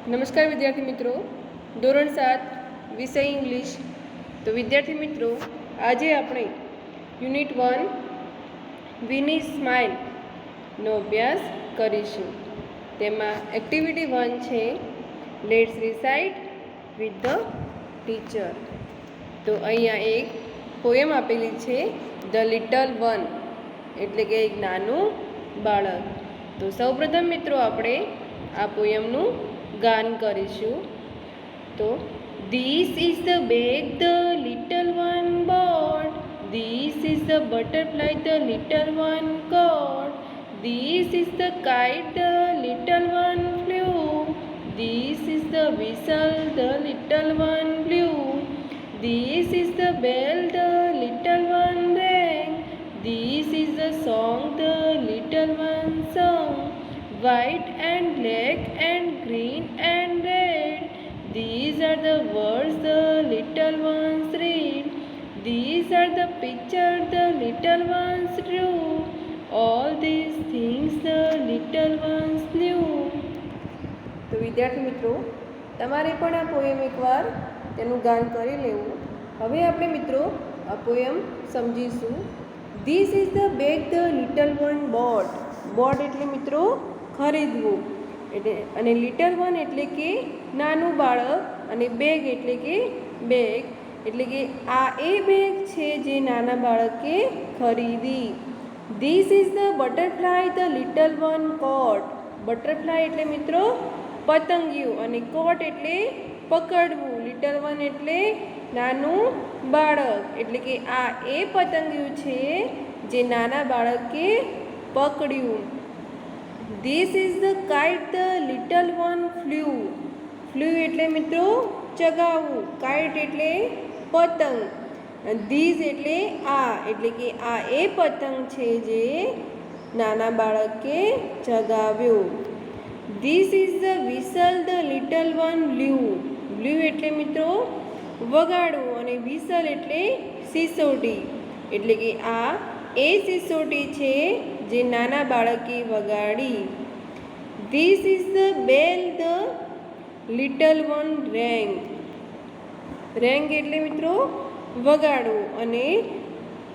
નમસ્કાર વિદ્યાર્થી મિત્રો, ધોરણ 7 વિષય ઇંગ્લિશ. તો વિદ્યાર્થી મિત્રો, આજે આપણે યુનિટ 1 વિની સ્માઇલનો અભ્યાસ કરીશું. તેમાં એક્ટિવિટી 1 છે let's recite with the teacher. તો અહીંયા એક પોયમ આપેલી છે ધ લિટલ વન, એટલે કે એક નાનું બાળક. તો સૌપ્રથમ મિત્રો આપણે આ પોયમનું ગાન કરીશું. તો this is the bag the little one boat, this is the butterfly the little one caught, this is the kite the little one flew, this is the whistle the little one blew, this is the bell the little one rang, this is the song the little one sang, white and black and green and red, these are the words the little ones read, these are the pictures the little ones drew, all these things the little ones knew. તો વિદ્યાર્થી મિત્રો, તમારે પણ આ poem એકવાર તેનું ગાન કરી લેવું. હવે આપણે મિત્રો આ પોયમ સમજીશું. This is the bag the little one boat. Boat એટલે મિત્રો ખરીદવું, એટલે અને લિટલ વન એટલે કે નાનું બાળક, અને બેગ એટલે કે બેગ, એટલે કે આ એ બેગ છે જે નાના બાળકે ખરીદી. This is the butterfly the little one caught. Butterfly એટલે મિત્રો પતંગિયું, અને caught એટલે પકડવું. લિટલ વન એટલે નાનું બાળક, એટલે કે આ એ પતંગિયું છે જે નાના બાળકે પકડ્યું. This is the kite the little one flew. flew એટલે મિત્રો ચગાવવું, કાઇટ એટલે પતંગ, ધીસ એટલે આ, એટલે કે આ એ પતંગ છે જે નાના બાળકે ચગાવ્યો. This is the whistle the little one blew. blew એટલે મિત્રો વગાડવું, અને whistle એટલે સિસોટી, એટલે કે આ એ સિસોટી છે જે નાના બાળકે વગાડી. This is the bell the little one rang. rang એટલે મિત્રો વગાડવું, અને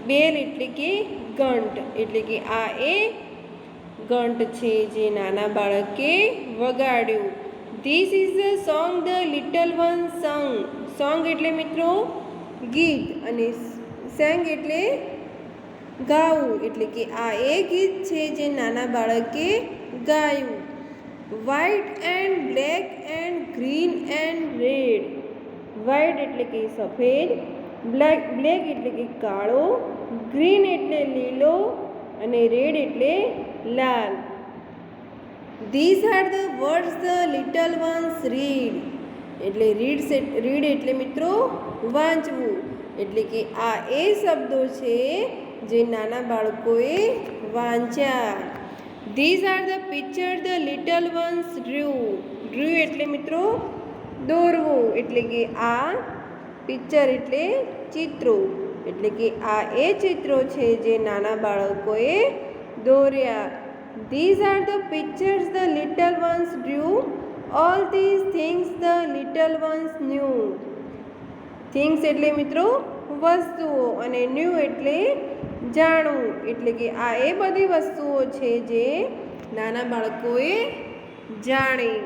બેલ એટલે કે ઘંટ, એટલે કે આ એ ઘંટ છે જે નાના બાળકે વગાડ્યું. This is the song the little one sang. Song એટલે મિત્રો ગીત, અને sang એટલે ગાવું, એટલે કે આ એ ગીત છે જે નાના બાળકે ગાયું. White and black and green and red. White એટલે કે સફેદ, બ્લેક એટલે કે કાળો, ગ્રીન એટલે લીલો, અને રેડ એટલે લાલ. These are the words the little ones read. એટલે રીડ એટલે મિત્રો વાંચવું, એટલે કે આ એ શબ્દો છે જે નાના બાળકોએ વાંચ્યા. These are the picture the little once drew. Drew એટલે મિત્રો દોરવું, એટલે કે આ પિક્ચર એટલે ચિત્રો, એટલે કે આ એ ચિત્રો છે જે નાના બાળકોએ દોર્યા. These are the pictures the little once drew, all these things the little once new. Things એટલે મિત્રો વસ્તુઓ, અને ન્યૂ એટલે જાણવું, એટલે કે આ એ બધી વસ્તુઓ છે જે નાના બાળકોએ જાણી.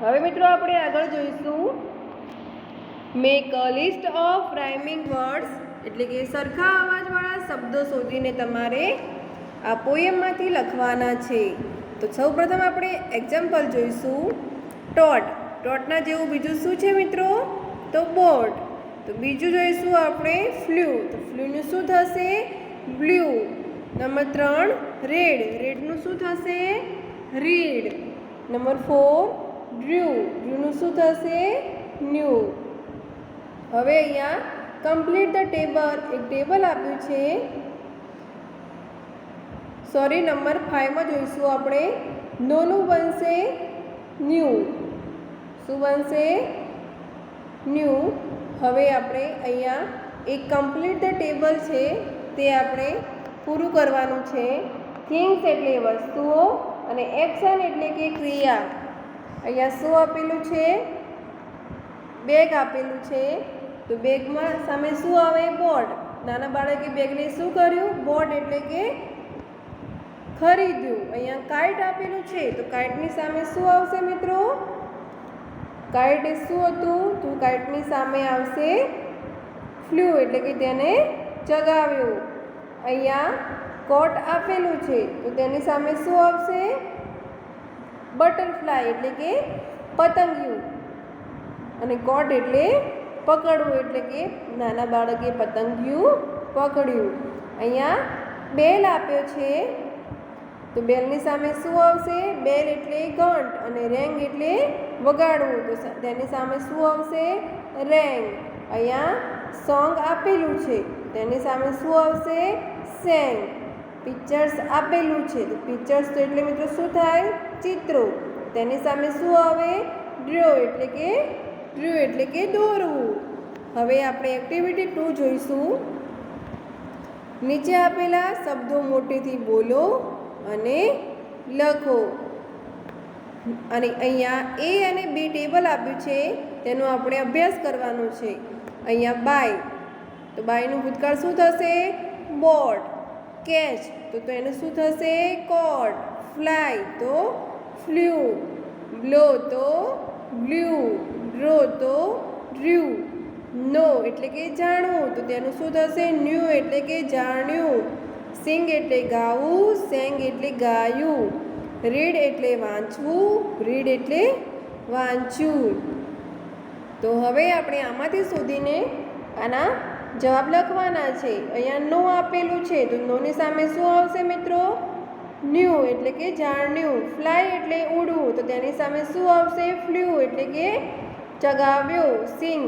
હવે મિત્રો આપણે આગળ જોઈશું make a list of rhyming words, એટલે કે સરખા અવાજવાળા શબ્દો શોધીને તમારે આ પોયમમાંથી લખવાના છે. તો સૌપ્રથમ આપણે એક્ઝામ્પલ જોઈશું. ટોટ. ટોટના જેવું બીજું શું છે મિત્રો? તો બોટ. તો બીજું જોઈશું આપણે ફ્લ્યુ. તો ફ્લ્યુનું શું થશે? બ્લુ. Number 3 red. રેડનું શું થશે? રીડ. Number 4 drew. ડ્રુનું શું થશે? ન્યૂ. હવે અહીંયા કમ્પ્લીટ ધ ટેબલ, એક ટેબલ આપ્યું છે. સોરી, નંબર 5માં જોઈશું આપણે નોનું બનશે ન્યૂ. શું બનશે? ન્યૂ. હવે આપણે અહીંયા એક કમ્પ્લીટ ધ ટેબલ છે તે આપણે પૂરું કરવાનું છે. થિંગ્સ એટલે વસ્તુઓ, અને એક્શન એટલે કે ક્રિયા. અહીંયા શું આપેલું છે? બેગ આપેલું છે. તો બેગમાં સામે શું આવે? બોર્ડ. નાના બાળકે બેગને શું કર્યું? બોર્ડ એટલે કે ખરીદ્યું. અહીંયા કાઇટ આપેલું છે. તો કાઇટની સામે શું આવશે મિત્રો? કાઇટ એ શું હતું? તો કાઇટની સામે આવશે ફ્લ્યુ એટલે કે તેને ચગાવ્યું. અહીંયા કોટ આપેલું છે. તો તેની સામે શું આવશે? બટરફ્લાય એટલે કે પતંગિયું. અને કોટ એટલે પકડવું એટલે કે નાના બાળકે પતંગિયું પકડ્યું. અહીંયા બેલ આપ્યો છે. તો બેલની સામે શું આવશે? બેલ એટલે ઘંટ અને રેંગ એટલે વગાડવું. તો તેની સામે શું આવશે? રેંગ. અહીંયા સોંગ આપેલું છે. તેની સામે શું આવશે? સેંગ. પિક્ચર્સ આપેલું છે. તો પિક્ચર્સ તો એટલે મિત્રો શું થાય? ચિત્રો. તેની સામે શું આવે? ડ્રો એટલે કે દોરવું. હવે આપણે એક્ટિવિટી 2 જોઈશું. નીચે આપેલા શબ્દો મોટેથી બોલો અને લખો. અને અહીંયા એ અને બી ટેબલ આપ્યું છે, તેનો આપણે અભ્યાસ કરવાનો છે. અહીંયા બાય, તો બાયનું ભૂતકાળ શું થશે? બોટ. કેચ તો એનું શું થશે? કોટ. ફ્લાય તો ફ્લ્યુ. બ્લો તો બ્લ્યુ. ડ્રો તો ડ્ર્યુ. નો એટલે કે જાણવું, તો તેનું શું થશે? ન્યૂ એટલે કે જાણ્યું. સિંગ એટલે ગાવું. સેંગ એટલે ગાયું. રીડ એટલે વાંચવું. રીડ એટલે વાંચ્યું. તો હવે આપણે આમાંથી શોધીને આના જવાબ લખવાના છે. અહીંયા નો આપેલું છે. તો નોની સામે શું આવશે મિત્રો? ન્યૂ એટલે કે જાણ્યું. ફ્લાય એટલે ઉડવું. તો તેની સામે શું આવશે? ફ્લ્યુ એટલે કે ચગાવ્યો. સિંગ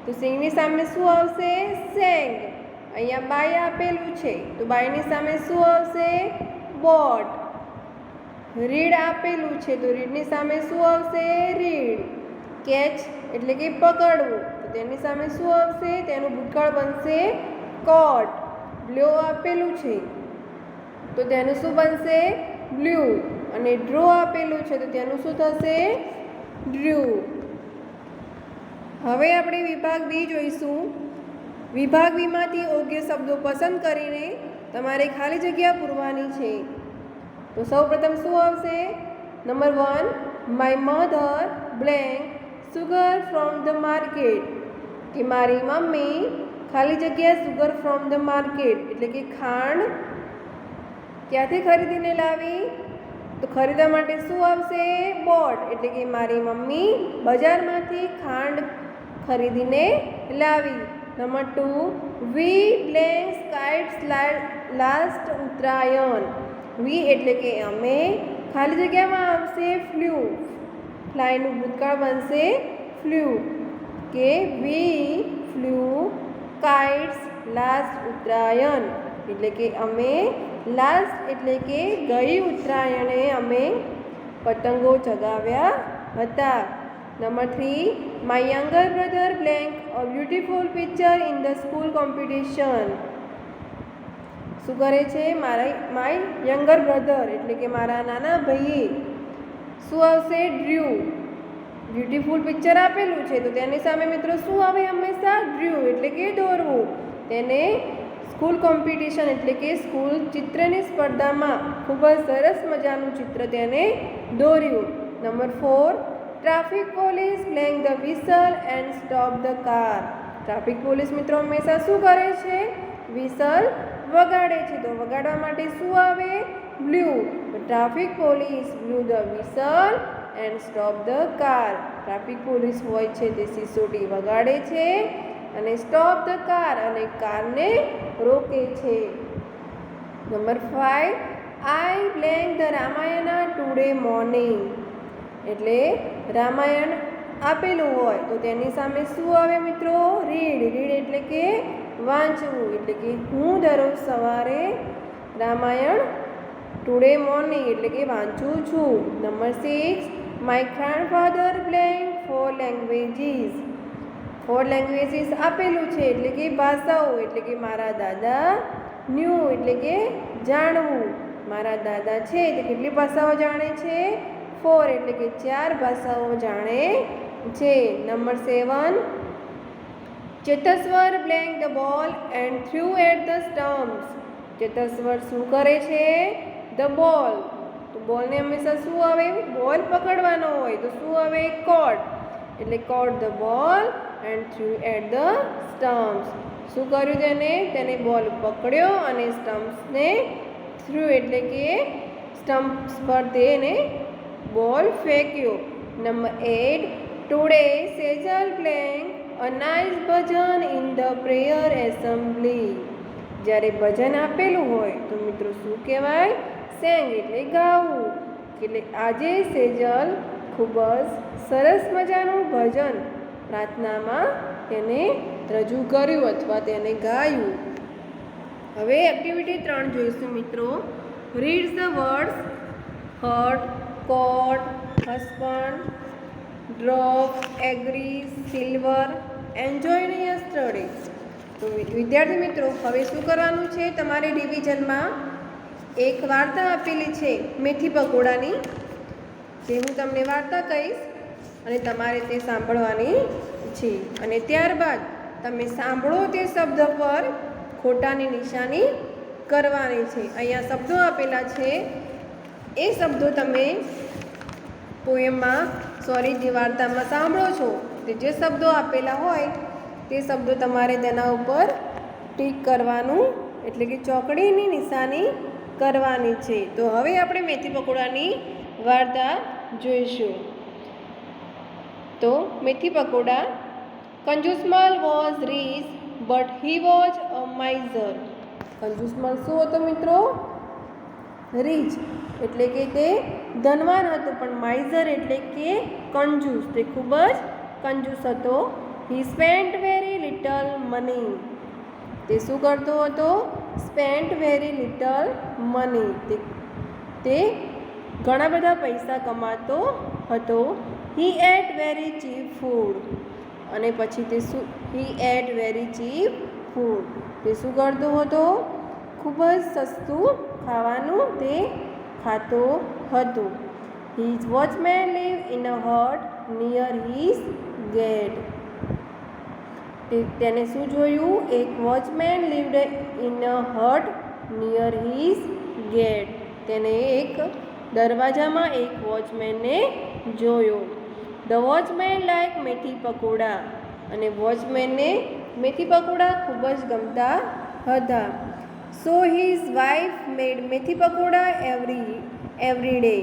તો સિંગની સામે શું આવશે? સેંગ. અહીંયા બાય આપેલું છે. તો બાયની સામે શું આવશે? બોટ. રીડ આપેલું છે. તો રીડની સામે શું આવશે? રીડ. કેચ એટલે કે પકડવું. તો તેની સામે શું આવશે? તેનું ભૂતકાળ બનશે કોટ. બ્લો આપેલું છે. તો તેનું શું બનશે? બ્લ્યુ. અને ડ્રો આપેલું છે. તો તેનું શું થશે? ડ્ર્યુ. હવે આપણે વિભાગ બી જોઈશું. વિભાગ બીમાંથી યોગ્ય શબ્દો પસંદ કરીને તમારે ખાલી જગ્યા પૂરવાની છે. તો સૌપ્રથમ શું આવશે? Number 1, my mother blank sugar from the market. કે મારી મમ્મી ખાલી જગ્યા સુગર ફ્રોમ ધ માર્કેટ એટલે કે ખાંડ ક્યાંથી ખરીદીને લાવી? તો ખરીદવા માટે શું આવશે? બોટ એટલે કે મારી મમ્મી બજારમાંથી ખાંડ ખરીદીને લાવી. નંબર 2, વી બ્લેન્ક કાઇટ્સ લાસ્ટ ઉત્તરાયણ. વી એટલે કે અમે, ખાલી જગ્યામાં આવશે ફ્લ્યુ. ફ્લાયનું ભૂતકાળ બનશે ફ્લ્યુ. કે વી ફ્લ્યુ કાઇટ્સ લાસ્ટ ઉત્તરાયણ એટલે કે અમે લાસ્ટ એટલે કે ગઈ ઉત્તરાયણે અમે પતંગો ચગાવ્યા હતા. Number 3, my younger brother blank a beautiful picture in the school competition. શું કરે છે? માય યંગર બ્રધર એટલે કે મારા નાના ભાઈએ શું આવશે? ડ્ર્યુ. બ્યુટીફુલ પિક્ચર આપેલું છે. તો તેની સામે મિત્રો શું આવે? હંમેશા ડ્ર્યુ એટલે કે દોરવું. તેને સ્કૂલ કોમ્પિટિશન એટલે કે સ્કૂલ ચિત્રની સ્પર્ધામાં ખૂબ જ સરસ મજાનું ચિત્ર તેને દોર્યું. Number 4, traffic police blank the whistle and stop the car. Traffic police મિત્રો હંમેશા શું કરે છે? વિસલ વગાડે છે. તો વગાડવા માટે શું આવે? Blue. Traffic police blue the whistle and stop the car. Traffic police હોય છે તે સિસોટી વગાડે છે અને સ્ટોપ ધ કાર અને કારને રોકે છે. Number 5, I blank the Ramayana today morning. એટલે રામાયણ આપેલું હોય તો તેની સામે શું આવે મિત્રો? રીડ. રીડ એટલે કે વાંચવું. એટલે કે હું દરરોજ સવારે રામાયણ ટુડે મોર્નિંગ એટલે કે વાંચું છું. Number 6, my grandfather blank 4 languages. 4 languages આપેલું છે એટલે કે ભાષાઓ. એટલે કે મારા દાદા ન્યૂ એટલે કે જાણવું. મારા દાદા છે તે કેટલી ભાષાઓ જાણે છે? 4 એટલે કે 4 ભાષાઓ જાણે છે. Number 7, Cheteshwar blank the ball and threw at the stumps. Cheteshwar શું કરે છે? The ball. તો બોલને હંમેશા શું આવે? બોલ પકડવાનો હોય તો શું આવે? કોટ. એટલે caught the ball and threw at the stumps. શું કર્યું તેને બોલ પકડ્યો અને સ્ટમ્પ્સને થ્રુ એટલે કે સ્ટમ્પ્સ પર તેને બોલ ફેંક્યો. Number 8, today Sejal playing a nice bhajan in the prayer assembly. જ્યારે ભજન આપેલું હોય તો મિત્રો શું કહેવાય? સેંગ એટલે ગાવું. એટલે આજે સેજલ ખૂબ જ સરસ મજાનું ભજન પ્રાર્થનામાં તેને રજૂ કર્યું અથવા તેને ગાયું. હવે એક્ટિવિટી 3 જોઈશું મિત્રો. Read the words hurt, caught, husband, drop, agree, silver, enjoy yesterday. તો વિદ્યાર્થી મિત્રો હવે શું કરવાનું છે? તમારે રિવિઝનમાં એક વાર્તા આપેલી છે મેથી પકોડાની. તે હું તમને વાર્તા કહીશ અને તમારે તે સાંભળવાની છે. અને ત્યારબાદ તમે સાંભળો તે શબ્દ પર ખોટાની નિશાની કરવાની છે. અહીંયા શબ્દો આપેલા છે. એ શબ્દો તમે જે વાર્તામાં સાંભળો છો તે જે શબ્દો આપેલા હોય તે શબ્દો તમારે તેના ઉપર ટીક કરવાનું એટલે કે ચોકડીની નિશાની કરવાની છે. તો હવે આપણે મેથી પકોડાની વાર્તા જોઈશું. તો methi pakoda. Kanjusmal was rich but he was a miser. Kanjusmal શું હતો મિત્રો? રીચ એટલે કે તે ધનવાન હતો, પણ માઇઝર એટલે કે કંજૂસ. તે ખૂબ જ કંજૂસ હતો. હી સ્પેન્ટ વેરી લિટલ મની. તે શું કરતો હતો? Spent very little money. તે ઘણા બધા પૈસા કમાતો હતો. હી એટ વેરી ચીપ ફૂડ. અને પછી તે શું? હી એટ વેરી ચીપ ફૂડ. તે શું કરતો હતો? ખૂબ જ સસ્તું ખાવાનું તે ખાતો હતો. His watchman live in a hut near his gate. તેને શું જોયું? એક watchman lived in a hut near his gate. તેને એક દરવાજામાં એક વોચમેનને જોયો. ધ વોચમેન લાઈક મેથી પકોડા. અને વોચમેનને મેથી પકોડા ખૂબ જ ગમતા હતા. સો હિઝ વાઇફ મેડ મેથી પકોડા એવરી ડે.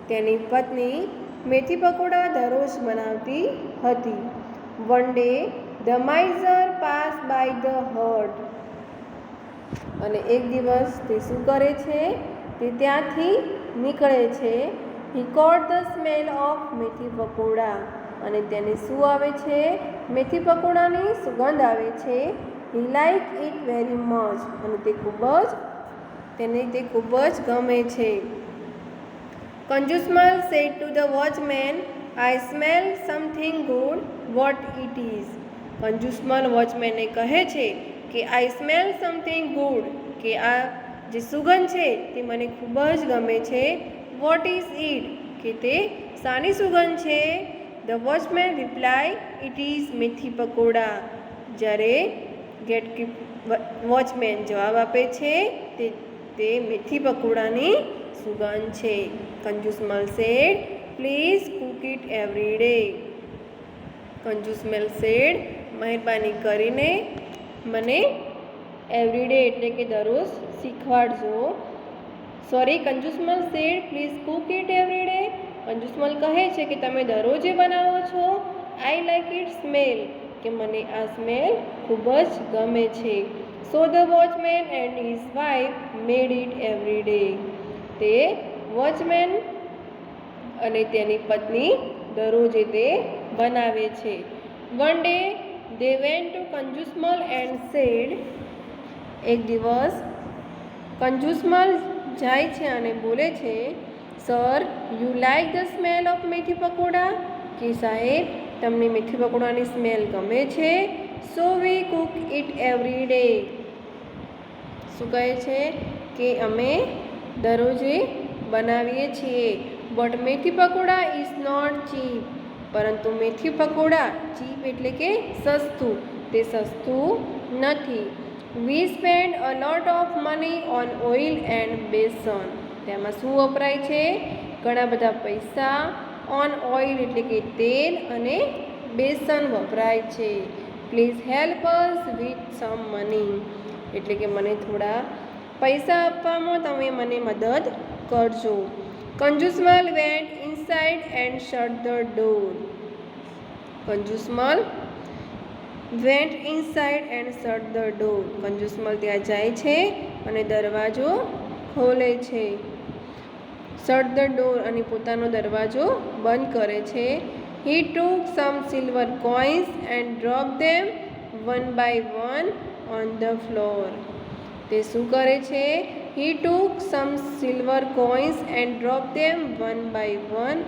તેની પત્ની મેથી પકોડા દરરોજ બનાવતી હતી. One day the miser pass by the hut. અને એક દિવસ તે શું કરે છે? તે ત્યાંથી નીકળે છે. હી caught the smell of methi pakoda. અને તેને શું આવે છે? મેથી પકોડાની સુગંધ આવે છે. He like it very much. અને તે ખૂબ જ ગમે છે. Kanjusmal said to the watchman, I smell something good, what it is. Kanjusmal વોચમેનને કહે છે કે આઈ સ્મેલ સમથિંગ ગુડ, કે આ જે સુગંધ છે તે મને ખૂબ જ ગમે છે. વોટ ઇઝ ઇટ, કે તે શાની સુગંધ છે? The watchman reply, it is મેથી પકોડા. જ્યારે વોચમેન જવાબ આપે છે તે મેથી પકોડાની સુગંધ છે. Kanjusmal said, please cook it every day. Kanjusmal said, મહેરબાની કરીને મને એવરી ડે એટલે કે દરરોજ શીખવાડજો. Kanjusmal said, please cook it every day. Kanjusmal કહે છે કે તમે દરરોજે બનાવો છો. આઈ લાઈક ઇટ સ્મેલ, કે મને આ સ્મેલ ખૂબ જ ગમે છે. So the watchman and his wife made it every day. તે વોચમેન અને તેની પત્ની દરરોજે તે બનાવે છે. One day they went to Kanjusmal and said. એક દિવસ કંજુસમલ જાય છે અને બોલે છે, sir, you like the smell of methi pakoda. કે સાહેબ, તમને મેથી પકોડાની સ્મેલ ગમે છે? સો વી કુક ઇટ એવરી ડે. શું કહે છે? કે અમે દરરોજે બનાવીએ છીએ. બટ મેથી પકોડા ઇઝ નોટ ચીપ, પરંતુ મેથી પકોડા ચીપ એટલે કે સસ્તું, તે સસ્તું નથી. We spend a lot of money on oil and besan, તેમાં શું વપરાય છે? ઘણા બધા પૈસા. ઓન ઓઇલ એટલે કે તેલ અને બેસન વપરાય છે. Please help us with some money, એટલે કે મને થોડા પૈસા આપવામાં તમે મને મદદ કરજો. Kanjusmal vent inside and shirt the door. Kanjusmal vent inside and shirt the door. Kanjusmal ત્યાં જાય છે અને દરવાજો ખોલે છે. શટ ધ ડોર અને પોતાનો દરવાજો બંધ કરે છે. He took some silver coins and dropped them one by one on the floor. તે શું કરે છે? He took some silver coins and dropped them one by one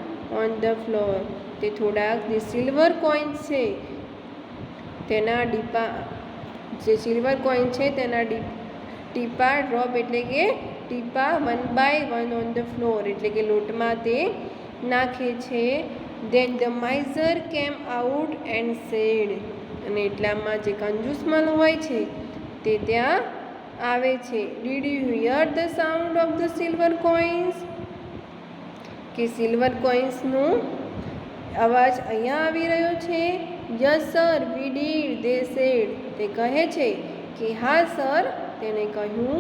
on the floor. તે થોડાક જે સિલ્વર કોઇન્સ છે તેના ટીપા, જે સિલ્વર કોઇન છે તેના ટીપા, ડ્રોપ એટલે કે ટીપા, one by one on the floor એટલે કે લોટમાં તે નાખે છે. Then the miser came out and said, અને એટલામાં જે કંજુસમલ હોય છે તે ત્યાં આવે છે. Did you hear the sound of the silver coins? કે સિલ્વર કોઇન્સનો અવાજ અહીંયા આવી રહ્યો છે? Yes sir, we did, they said. તે કહે છે કે હા સર, તેને કહ્યું.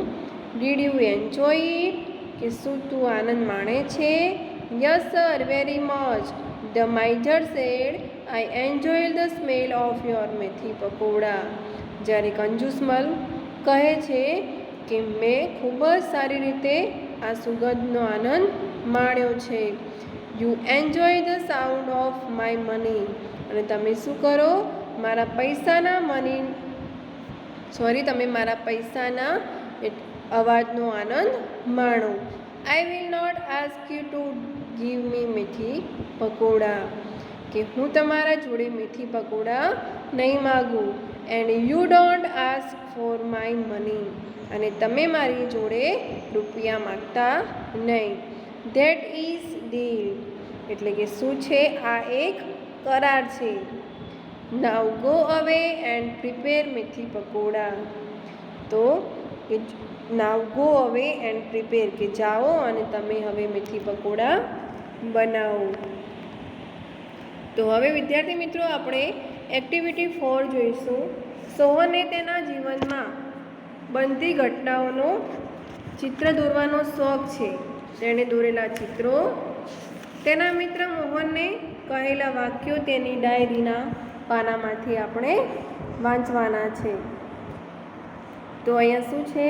Did you enjoy it? કે શું તું આનંદ માણે છે? Yes sir, very much. The miser said, I enjoy the smell of your મેથી પકોડા. જ્યારે કંજુસમલ કહે છે કે મેં ખૂબ જ સારી રીતે આ સુગંધનો આનંદ માણ્યો છે. You enjoy the sound of my money, અને તમે શું કરો? મારા પૈસાના તમે મારા પૈસાના અવાજનો આનંદ માણો. I will not ask you to give me methi pakoda, કે હું તમારા જોડે મેથી પકોડા નહીં માગું. And you don't ask for my money, અને તમે મારી જોડે રૂપિયા માગતા નહીં. ધેટ ઇઝ ડીલ, એટલે કે શું છે? આ એક કરાર છે. નાવ ગો અવે એન્ડ પ્રિપેર મેથી પકોડા. તો નાવ ગો અવે એન્ડ પ્રિપેર, કે જાઓ અને તમે હવે મેથી પકોડા બનાવો. તો હવે વિદ્યાર્થી મિત્રો આપણે એક્ટિવિટી 4 જોઈશું. સોહને તેના જીવનમાં બનતી ઘટનાઓનો ચિત્ર દોરવાનો શોખ છે. તેણે દોરેલા ચિત્રો, તેના મિત્ર મોહનને કહેલા વાક્યો તેની ડાયરીના પાનામાંથી આપણે વાંચવાના છે. તો અહીંયા શું છે?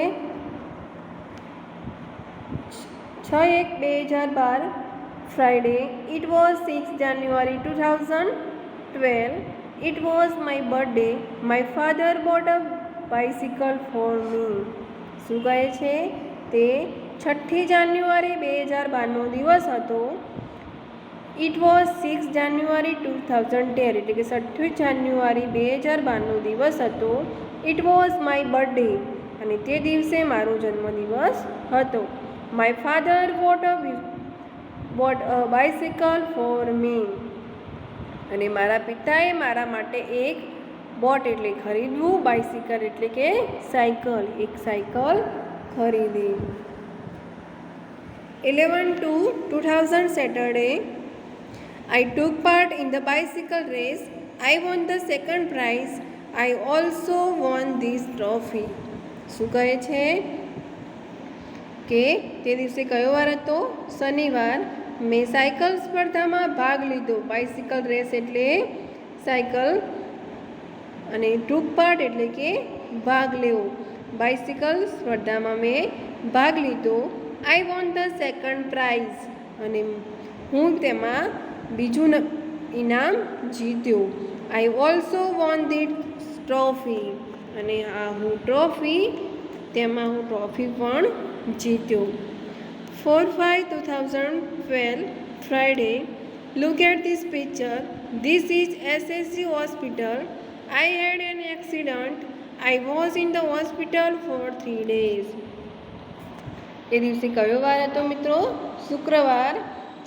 6/1/2012 Friday. It was 6 January 2012. It was my birthday. My father bought a bicycle for me. શું કહે છે? તે 6 જાન્યુઆરી 2012નો દિવસ હતો. ઇટ વોઝ 6 જાન્યુઆરી 2010, એટલે કે 6 જાન્યુઆરી 2012નો દિવસ હતો. ઇટ વોઝ માય બર્થડે, અને તે દિવસે મારો જન્મદિવસ હતો. My father bought a bicycle for me, અને મારા પિતાએ મારા માટે એક બોટ એટલે ખરીદવું, બાયસિકલ એટલે કે સાયકલ, એક સાયકલ ખરીદી. 11/2/2000 Saturday. I took part in the bicycle race. I won the second prize. I also won this trophy. શું કહે છે કે તે દિવસે કયો વાર હતો? શનિવાર. મેં સાયકલ સ્પર્ધામાં ભાગ લીધો. બાઇસિકલ રેસ એટલે સાયકલ, અને ટૂંક પાર્ટ એટલે કે ભાગ લેવો. બાઇસિકલ સ્પર્ધામાં મેં ભાગ લીધો. I won the second prize, અને હું તેમાં બીજું ઇનામ જીત્યો. I also won the trophy, અને આ હું ટ્રોફી પણ જીત્યો. 4/5/2012 Friday. Look at this picture. This is SSG hospital. I had an accident. I was in the hospital for 3 days. એ દિવસે કયો વાર હતો મિત્રો? શુક્રવાર.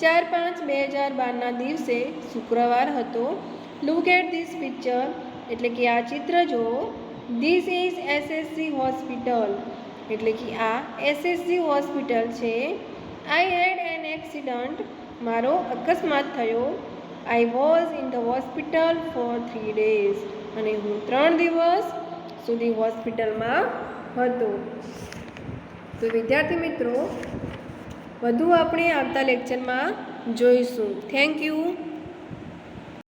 4/5/2012ના દિવસે શુક્રવાર હતો. લુક એટ ધીસ પિક્ચર એટલે કે આ ચિત્ર જુઓ. ધીસ ઇઝ એસએસજી હોસ્પિટલ એટલે કે આ એસએસજી હોસ્પિટલ છે. આઈ હેડ એન એક્સિડન્ટ મારો અકસ્માત થયો. I was in the hospital four 3 days અને હું 3 દિવસ સુધી હોસ્પિટલમાં હતો. તો વિદ્યાર્થી મિત્રો વધુ આપણે આવતા લેક્ચરમાં જોઈશું. Thank you.